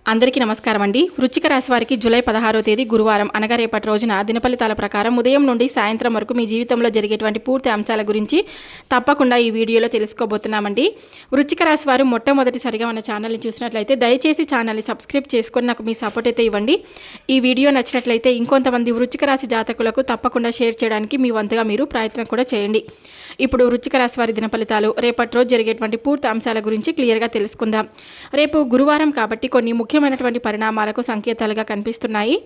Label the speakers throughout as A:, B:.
A: అందరికీ నమస్కారం అండి. వృశ్చిక రాశి వారికి జూలై 16వ తేదీ గురువారం అనగా రేపటి రోజున దినఫలితాల ప్రకారం ఉదయం నుండి సాయంత్రం వరకు మీ జీవితంలో జరిగేటువంటి పూర్తి అంశాల గురించి తప్పకుండా ఈ వీడియోలో తెలుసుకోబోతున్నామండి. వృశ్చిక రాశి వారు మొట్టమొదటిసారిగా మన ఛానల్ని చూసినట్లయితే దయచేసి ఛానల్ని సబ్స్క్రైబ్ చేసుకొని నాకు మీ సపోర్ట్ అయితే ఇవ్వండి. ఈ వీడియో నచ్చినట్లయితే ఇంకొంతమంది వృశ్చిక రాశి జాతకులకు తప్పకుండా షేర్ చేయడానికి మీ వంతుగా మీరు ప్రయత్నం కూడా చేయండి. ఇప్పుడు వృశ్చిక రాశి వారి దినఫలితాలు రేపటి రోజు జరిగేటువంటి పూర్తి అంశాల గురించి క్లియర్గా తెలుసుకుందాం. రేపు గురువారం కాబట్టి కొన్ని ముఖ్యమైనటువంటి పరిణామాలకు సంకేతాలుగా కనిపిస్తున్నాయి.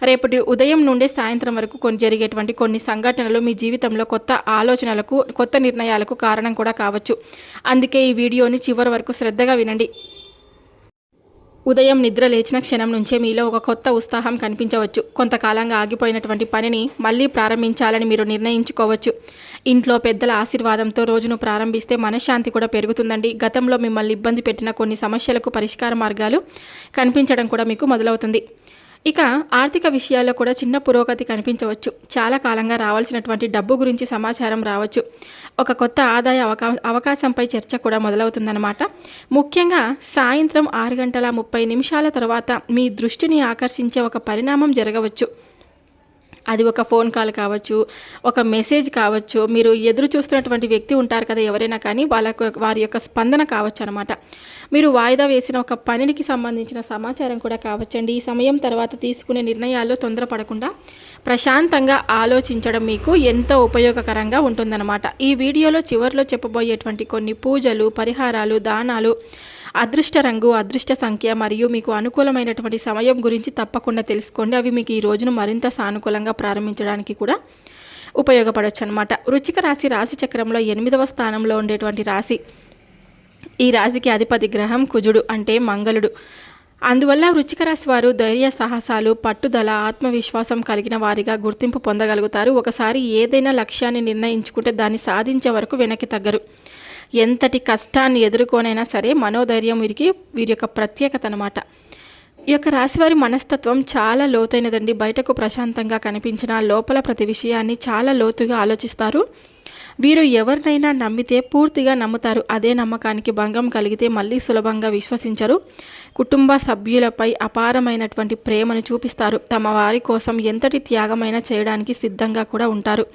A: రేపటి ఉదయం నుండి సాయంత్రం వరకు జరిగేటువంటి కొన్ని సంఘటనలు మీ జీవితంలో కొత్త ఆలోచనలకు, కొత్త నిర్ణయాలకు కారణం కూడా కావచ్చు. అందుకే ఈ వీడియోని చివరి వరకు శ్రద్ధగా వినండి. ఉదయం నిద్ర లేచిన క్షణం నుంచే మీలో ఒక కొత్త ఉత్సాహం కనిపించవచ్చు. కొంతకాలంగా ఆగిపోయినటువంటి పనిని మళ్ళీ ప్రారంభించాలని మీరు నిర్ణయించుకోవచ్చు. ఇంట్లో పెద్దల ఆశీర్వాదంతో రోజును ప్రారంభిస్తే మనశ్శాంతి కూడా పెరుగుతుందండి. గతంలో మిమ్మల్ని ఇబ్బంది పెట్టిన కొన్ని సమస్యలకు పరిష్కార మార్గాలు కనిపించడం కూడా మీకు మొదలవుతుంది. ఇక ఆర్థిక విషయాల్లో కూడా చిన్న పురోగతి కనిపించవచ్చు. చాలా కాలంగా రావాల్సినటువంటి డబ్బు గురించి సమాచారం రావచ్చు. ఒక కొత్త ఆదాయ అవకాశంపై చర్చ కూడా మొదలవుతుందన్నమాట. ముఖ్యంగా సాయంత్రం 6:30 తర్వాత మీ దృష్టిని ఆకర్షించే ఒక పరిణామం జరగవచ్చు. అది ఒక ఫోన్ కాల్ కావచ్చు, ఒక మెసేజ్ కావచ్చు, మీరు ఎదురు చూస్తున్నటువంటి వ్యక్తి ఉంటారు కదా ఎవరైనా, కానీ వారి యొక్క స్పందన కావచ్చు అనమాట. మీరు వాయిదా వేసిన ఒక పనికి సంబంధించిన సమాచారం కూడా కావచ్చండి. ఈ సమయం తర్వాత తీసుకునే నిర్ణయాల్లో తొందరపడకుండా ప్రశాంతంగా ఆలోచించడం మీకు ఎంతో ఉపయోగకరంగా ఉంటుందన్నమాట. ఈ వీడియోలో చివరిలో చెప్పబోయేటువంటి కొన్ని పూజలు, పరిహారాలు, దానాలు, అదృష్ట రంగు, అదృష్ట సంఖ్య మరియు మీకు అనుకూలమైనటువంటి సమయం గురించి తప్పకుండా తెలుసుకోండి. అవి మీకు ఈ రోజును మరింత సానుకూలంగా ప్రారంభించడానికి కూడా ఉపయోగపడవచ్చు అనమాట. వృశ్చిక రాశి రాశి చక్రంలో 8వ స్థానంలో ఉండేటువంటి రాశి. ఈ రాశికి అధిపతి గ్రహం కుజుడు, అంటే మంగళుడు. అందువల్ల వృశ్చిక రాశి వారు ధైర్య సాహసాలు, పట్టుదల, ఆత్మవిశ్వాసం కలిగిన వారిగా గుర్తింపు పొందగలుగుతారు. ఒకసారి ఏదైనా లక్ష్యాన్ని నిర్ణయించుకుంటే దాన్ని సాధించే వరకు వెనక్కి తగ్గరు. ఎంతటి కష్టాన్ని ఎదుర్కొనైనా సరే మనోధైర్యం వీరి యొక్క ప్రత్యేకత అనమాట. ఈ యొక్క రాశివారి మనస్తత్వం చాలా లోతైనదండి. బయటకు ప్రశాంతంగా కనిపించిన లోపల ప్రతి విషయాన్ని చాలా లోతుగా ఆలోచిస్తారు. వీరు ఎవరినైనా నమ్మితే పూర్తిగా నమ్ముతారు. అదే నమ్మకానికి భంగం కలిగితే మళ్ళీ సులభంగా విశ్వసించరు. కుటుంబ సభ్యులపై అపారమైనటువంటి ప్రేమను చూపిస్తారు. తమ వారి కోసం ఎంతటి త్యాగమైనా చేయడానికి సిద్ధంగా కూడా ఉంటారు.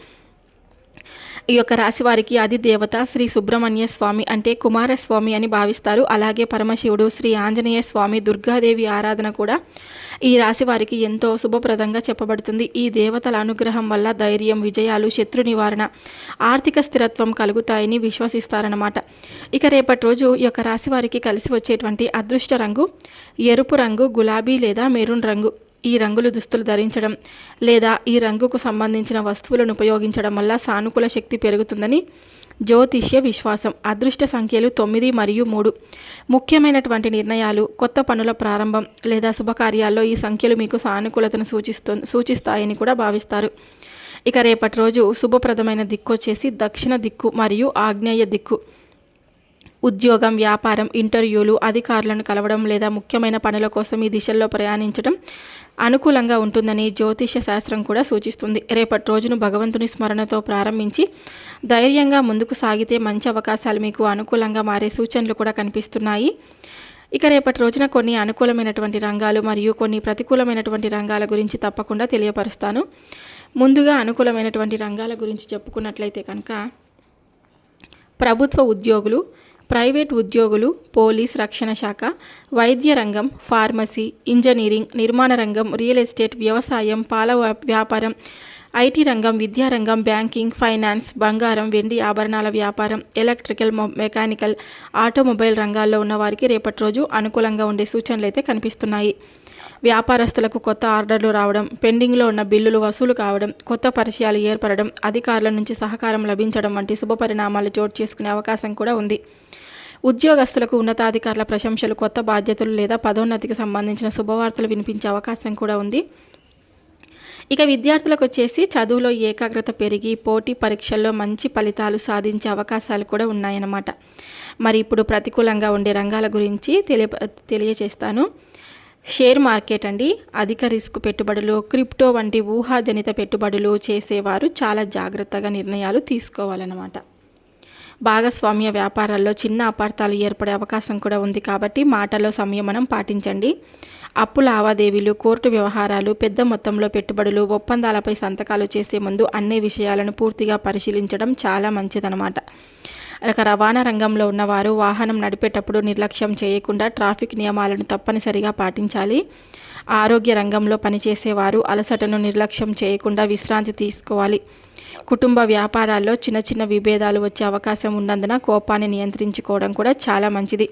A: ఈ యొక్క రాశి వారికి ఆది దేవత శ్రీ సుబ్రహ్మణ్య స్వామి, అంటే కుమారస్వామి అని భావిస్తారు. అలాగే పరమశివుడు, శ్రీ ఆంజనేయ స్వామి, దుర్గాదేవి ఆరాధన కూడా ఈ రాశి వారికి ఎంతో శుభప్రదంగా చెప్పబడుతుంది. ఈ దేవతల అనుగ్రహం వల్ల ధైర్యం, విజయాలు, శత్రు నివారణ, ఆర్థిక స్థిరత్వం కలుగుతాయని విశ్వసిస్తారన్నమాట. ఇక రేపటి రోజు ఈ యొక్క రాశి వారికి కలిసి వచ్చేటువంటి అదృష్ట రంగు ఎరుపు రంగు, గులాబీ లేదా మెరూన్ రంగు. ఈ రంగులు దుస్తులు ధరించడం లేదా ఈ రంగుకు సంబంధించిన వస్తువులను ఉపయోగించడం వల్ల సానుకూల శక్తి పెరుగుతుందని జ్యోతిష్య విశ్వాసం. అదృష్ట సంఖ్యలు 9 మరియు 3. ముఖ్యమైనటువంటి నిర్ణయాలు, కొత్త పనుల ప్రారంభం లేదా శుభకార్యాల్లో ఈ సంఖ్యలు మీకు సానుకూలతను సూచిస్తాయని కూడా భావిస్తారు. ఇక రేపటి రోజు శుభప్రదమైన దిక్కు వచ్చేసి దక్షిణ దిక్కు మరియు ఆగ్నేయ దిక్కు. ఉద్యోగం, వ్యాపారం, ఇంటర్వ్యూలు, అధికారులను కలవడం లేదా ముఖ్యమైన పనుల కోసం ఈ దిశల్లో ప్రయాణించడం అనుకూలంగా ఉంటుందని జ్యోతిష శాస్త్రం కూడా సూచిస్తుంది. రేపటి రోజును భగవంతుని స్మరణతో ప్రారంభించి ధైర్యంగా ముందుకు సాగితే మంచి అవకాశాలు మీకు అనుకూలంగా మారే సూచనలు కూడా కనిపిస్తున్నాయి. ఇక రేపటి రోజున కొన్ని అనుకూలమైనటువంటి రంగాలు మరియు కొన్ని ప్రతికూలమైనటువంటి రంగాల గురించి తప్పకుండా తెలియపరుస్తాను. ముందుగా అనుకూలమైనటువంటి రంగాల గురించి చెప్పుకున్నట్లయితే కనుక ప్రభుత్వ ఉద్యోగులు, ప్రైవేట్ ఉద్యోగులు, పోలీస్, రక్షణ శాఖ, వైద్య రంగం, ఫార్మసీ, ఇంజనీరింగ్, నిర్మాణ రంగం, రియల్ ఎస్టేట్, వ్యవసాయం, పాల వ్యాపారం, ఐటీ రంగం, విద్యారంగం, బ్యాంకింగ్, ఫైనాన్స్, బంగారం, వెండి ఆభరణాల వ్యాపారం, ఎలక్ట్రికల్, మెకానికల్, ఆటోమొబైల్ రంగాల్లో ఉన్న వారికి రేపటి రోజు అనుకూలంగా ఉండే సూచనలు అయితే కనిపిస్తున్నాయి. వ్యాపారస్తులకు కొత్త ఆర్డర్లు రావడం, పెండింగ్లో ఉన్న బిల్లులు వసూలు కావడం, కొత్త పరిచయాలు ఏర్పడడం, అధికారుల నుంచి సహకారం లభించడం వంటి శుభ పరిణామాలు చోటు చేసుకునే అవకాశం కూడా ఉంది. ఉద్యోగస్తులకు ఉన్నతాధికారుల ప్రశంసలు, కొత్త బాధ్యతలు లేదా పదోన్నతికి సంబంధించిన శుభవార్తలు వినిపించే అవకాశం కూడా ఉంది. ఇక విద్యార్థులకు వచ్చేసి చదువులో ఏకాగ్రత పెరిగి పోటీ పరీక్షల్లో మంచి ఫలితాలు సాధించే అవకాశాలు కూడా ఉన్నాయన్నమాట. మరి ఇప్పుడు ప్రతికూలంగా ఉండే రంగాల గురించి తెలియచేస్తాను. షేర్ మార్కెట్ అండి. అధిక రిస్క్ పెట్టుబడులు, క్రిప్టో వంటి ఊహాజనిత పెట్టుబడులు చేసేవారు చాలా జాగ్రత్తగా నిర్ణయాలు తీసుకోవాలన్నమాట. భాగస్వామ్య వ్యాపారాల్లో చిన్న అపార్థాలు ఏర్పడే అవకాశం కూడా ఉంది కాబట్టి మాటలో సంయమనం పాటించండి. అప్పు లావాదేవీలు, కోర్టు వ్యవహారాలు, పెద్ద మొత్తంలో పెట్టుబడులు, ఒప్పందాలపై సంతకాలు చేసే ముందు అన్ని విషయాలను పూర్తిగా పరిశీలించడం చాలా మంచిదన్నమాట. రవాణా రంగంలో ఉన్నవారు వాహనం నడిపేటప్పుడు నిర్లక్ష్యం చేయకుండా ట్రాఫిక్ నియమాలను తప్పనిసరిగా పాటించాలి. ఆరోగ్య రంగంలో పనిచేసేవారు అలసటను నిర్లక్ష్యం చేయకుండా విశ్రాంతి తీసుకోవాలి. కుటుంబ వ్యాపారాల్లో చిన్న చిన్న విభేదాలు వచ్చే అవకాశం ఉన్నందున కోపాన్ని నియంత్రించుకోవడం కూడా చాలా మంచిది.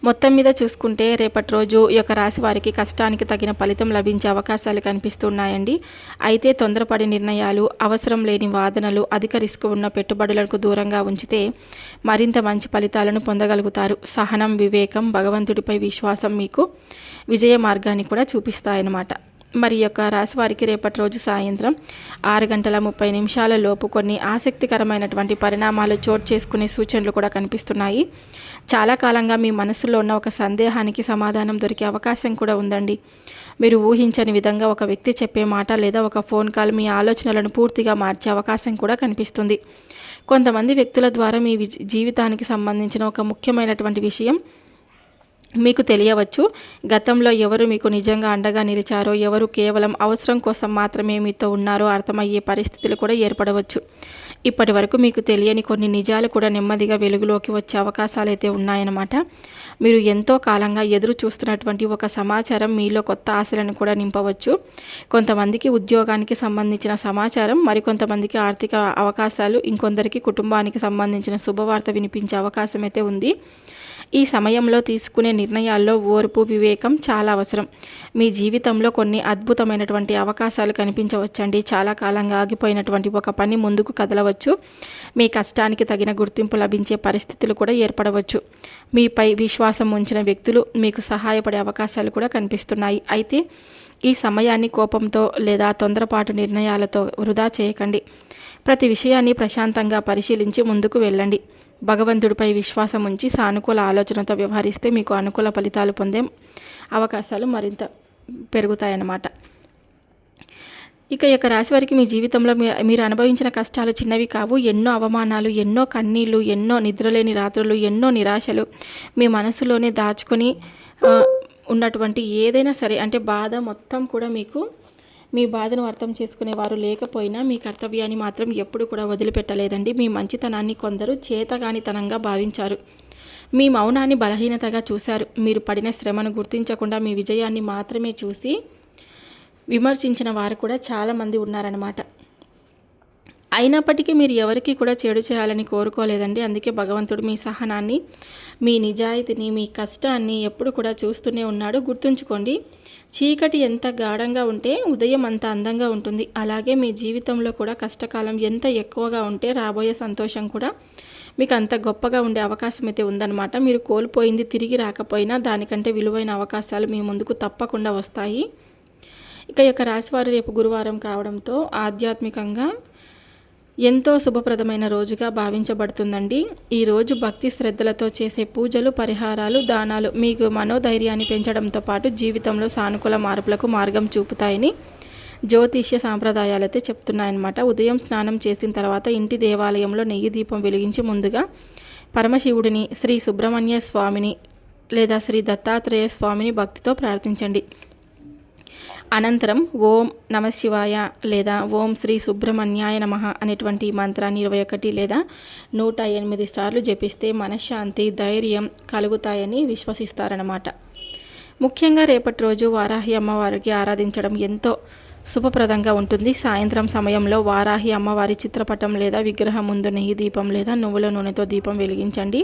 A: మొత్తం మీద చూసుకుంటే రేపటి రోజు ఈ యొక్క రాశి వారికి కష్టానికి తగిన ఫలితం లభించే అవకాశాలు కనిపిస్తున్నాయండి. అయితే తొందరపడి నిర్ణయాలు, అవసరం లేని వాదనలు, అధిక రిస్క్ ఉన్న పెట్టుబడులకు దూరంగా ఉంచితే మరింత మంచి ఫలితాలను పొందగలుగుతారు. సహనం, వివేకం, భగవంతుడిపై విశ్వాసం మీకు విజయ మార్గాన్ని కూడా చూపిస్తాయన్నమాట. మరి యొక్క రాశి వారికి రేపటి రోజు సాయంత్రం 6:30 లోపు కొన్ని ఆసక్తికరమైనటువంటి పరిణామాలు చోటు చేసుకునే సూచనలు కూడా కనిపిస్తున్నాయి. చాలా కాలంగా మీ మనసులో ఉన్న ఒక సందేహానికి సమాధానం దొరికే అవకాశం కూడా ఉందండి. మీరు ఊహించని విధంగా ఒక వ్యక్తి చెప్పే మాట లేదా ఒక ఫోన్ కాల్ మీ ఆలోచనలను పూర్తిగా మార్చే అవకాశం కూడా కనిపిస్తుంది. కొంతమంది వ్యక్తుల ద్వారా మీ జీవితానికి సంబంధించిన ఒక ముఖ్యమైనటువంటి విషయం మీకు తెలియవచ్చు. గతంలో ఎవరు మీకు నిజంగా అండగా నిలిచారో, ఎవరు కేవలం అవసరం కోసం మాత్రమే మీతో ఉన్నారో అర్థమయ్యే పరిస్థితులు కూడా ఏర్పడవచ్చు. ఇప్పటి వరకు మీకు తెలియని కొన్ని నిజాలు కూడా నెమ్మదిగా వెలుగులోకి వచ్చే అవకాశాలు అయితే ఉన్నాయన్నమాట. మీరు ఎంతో కాలంగా ఎదురు చూస్తున్నటువంటి ఒక సమాచారం మీలో కొత్త ఆశలను కూడా నింపవచ్చు. కొంతమందికి ఉద్యోగానికి సంబంధించిన సమాచారం, మరికొంతమందికి ఆర్థిక అవకాశాలు, ఇంకొందరికి కుటుంబానికి సంబంధించిన శుభవార్త వినిపించే అవకాశం అయితే ఉంది. ఈ సమయంలో తీసుకునే నిర్ణయాల్లో ఓర్పు, వివేకం చాలా అవసరం. మీ జీవితంలో కొన్ని అద్భుతమైనటువంటి అవకాశాలు కనిపించవచ్చండి. చాలా కాలంగా ఆగిపోయినటువంటి ఒక పని ముందుకు కదలవచ్చు. మీ కష్టానికి తగిన గుర్తింపు లభించే పరిస్థితులు కూడా ఏర్పడవచ్చు. మీపై విశ్వాసం ఉంచిన వ్యక్తులు మీకు సహాయపడే అవకాశాలు కూడా కనిపిస్తున్నాయి. అయితే ఈ సమయాన్ని కోపంతో లేదా తొందరపాటు నిర్ణయాలతో వృధా చేయకండి. ప్రతి విషయాన్ని ప్రశాంతంగా పరిశీలించి ముందుకు వెళ్ళండి. భగవంతుడిపై విశ్వాసం ఉంచి సానుకూల ఆలోచనతో వ్యవహరిస్తే మీకు అనుకూల ఫలితాలు పొందే అవకాశాలు మరింత పెరుగుతాయన్నమాట. ఇక యొక్క రాశి వారికి మీ జీవితంలో మీరు అనుభవించిన కష్టాలు చిన్నవి కావు. ఎన్నో అవమానాలు, ఎన్నో కన్నీళ్ళు, ఎన్నో నిద్రలేని రాత్రులు, ఎన్నో నిరాశలు మీ మనసులోనే దాచుకొని ఉన్నటువంటి ఏదైనా సరే అంటే బాధ మొత్తం కూడా మీకు మీ బాధను అర్థం చేసుకునేవారు లేకపోయినా మీ కర్తవ్యాన్ని మాత్రం ఎప్పుడు కూడా వదిలిపెట్టలేదండి. మీ మంచితనాన్ని కొందరు చేతగానితనంగా భావించారు. మీ మౌనాన్ని బలహీనతగా చూశారు. మీరు పడిన శ్రమను గుర్తించకుండా మీ విజయాన్ని మాత్రమే చూసి విమర్శించిన వారు కూడా చాలామంది ఉన్నారన్నమాట. అయినప్పటికీ మీరు ఎవరికి కూడా చెడు చేయాలని కోరుకోలేదండి. అందుకే భగవంతుడు మీ సహనాన్ని, మీ నిజాయితీని, మీ కష్టాన్ని ఎప్పుడు కూడా చూస్తూనే ఉన్నాడు. గుర్తుంచుకోండి, చీకటి ఎంత గాఢంగా ఉంటే ఉదయం అంత అందంగా ఉంటుంది. అలాగే మీ జీవితంలో కూడా కష్టకాలం ఎంత ఎక్కువగా ఉంటే రాబోయే సంతోషం కూడా మీకు అంత గొప్పగా ఉండే అవకాశం అయితే ఉందన్నమాట. మీరు కోల్పోయింది తిరిగి రాకపోయినా దానికంటే విలువైన అవకాశాలు మీ ముందుకు తప్పకుండా వస్తాయి. ఇక యొక్క రాశివారు రేపు గురువారం కావడంతో ఆధ్యాత్మికంగా ఎంతో శుభప్రదమైన రోజుగా భావించబడుతుందండి. ఈరోజు భక్తి శ్రద్ధలతో చేసే పూజలు, పరిహారాలు, దానాలు మీకు మనోధైర్యాన్ని పెంచడంతో పాటు జీవితంలో సానుకూల మార్పులకు మార్గం చూపుతాయని జ్యోతిష్య సాంప్రదాయాలైతే చెప్తున్నాయన్నమాట. ఉదయం స్నానం చేసిన తర్వాత ఇంటి దేవాలయంలో నెయ్యి దీపం వెలిగించి ముందుగా పరమశివుడిని, శ్రీ సుబ్రహ్మణ్య స్వామిని లేదా శ్రీ దత్తాత్రేయ స్వామిని భక్తితో ప్రార్థించండి. అనంతరం ఓం నమశివాయ లేదా ఓం శ్రీ సుబ్రహ్మణ్యాయ నమః అనేటువంటి మంత్రాన్ని 21 లేదా 108 సార్లు జపిస్తే మనశ్శాంతి, ధైర్యం కలుగుతాయని విశ్వసిస్తారన్నమాట. ముఖ్యంగా రేపటి రోజు వారాహి అమ్మవారికి ఆరాధించడం ఎంతో శుభప్రదంగా ఉంటుంది. సాయంత్రం సమయంలో వారాహి అమ్మవారి చిత్రపటం లేదా విగ్రహం ముందు నెయ్యి దీపం లేదా నువ్వుల నూనెతో దీపం వెలిగించండి.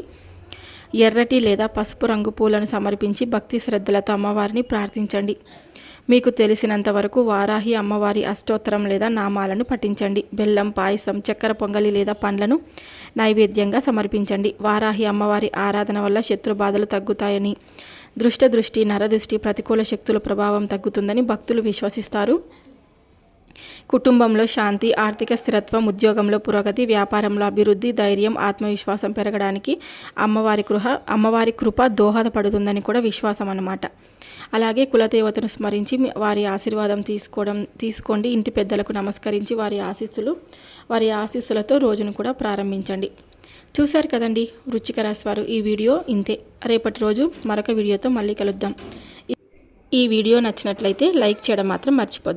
A: ఎర్రటి లేదా పసుపు రంగు పూలను సమర్పించి భక్తి శ్రద్ధలతో అమ్మవారిని ప్రార్థించండి. మీకు తెలిసినంత వరకు వారాహి అమ్మవారి అష్టోత్తరం లేదా నామాలను పఠించండి. బెల్లం, పాయసం, చక్కెర పొంగలి లేదా పండ్లను నైవేద్యంగా సమర్పించండి. వారాహి అమ్మవారి ఆరాధన వల్ల శత్రు బాధలు తగ్గుతాయని, దృష్టి, నరదృష్టి, ప్రతికూల శక్తుల ప్రభావం తగ్గుతుందని భక్తులు విశ్వసిస్తారు. కుటుంబంలో శాంతి, ఆర్థిక స్థిరత్వం, ఉద్యోగంలో పురోగతి, వ్యాపారంలో అభివృద్ధి, ధైర్యం, ఆత్మవిశ్వాసం పెరగడానికి అమ్మవారి కృప దోహదపడుతుందని కూడా విశ్వాసం అన్నమాట. అలాగే కులదేవతను స్మరించి వారి ఆశీర్వాదం తీసుకోండి. ఇంటి పెద్దలకు నమస్కరించి వారి ఆశీస్సులతో రోజును కూడా ప్రారంభించండి. చూశారు కదండి వృశ్చిక రాశి వారు, ఈ వీడియో ఇంతే. రేపటి రోజు మరొక వీడియోతో మళ్ళీ కలుద్దాం. ఈ వీడియో నచ్చినట్లయితే లైక్ చేయడం మాత్రం మర్చిపోద్దు.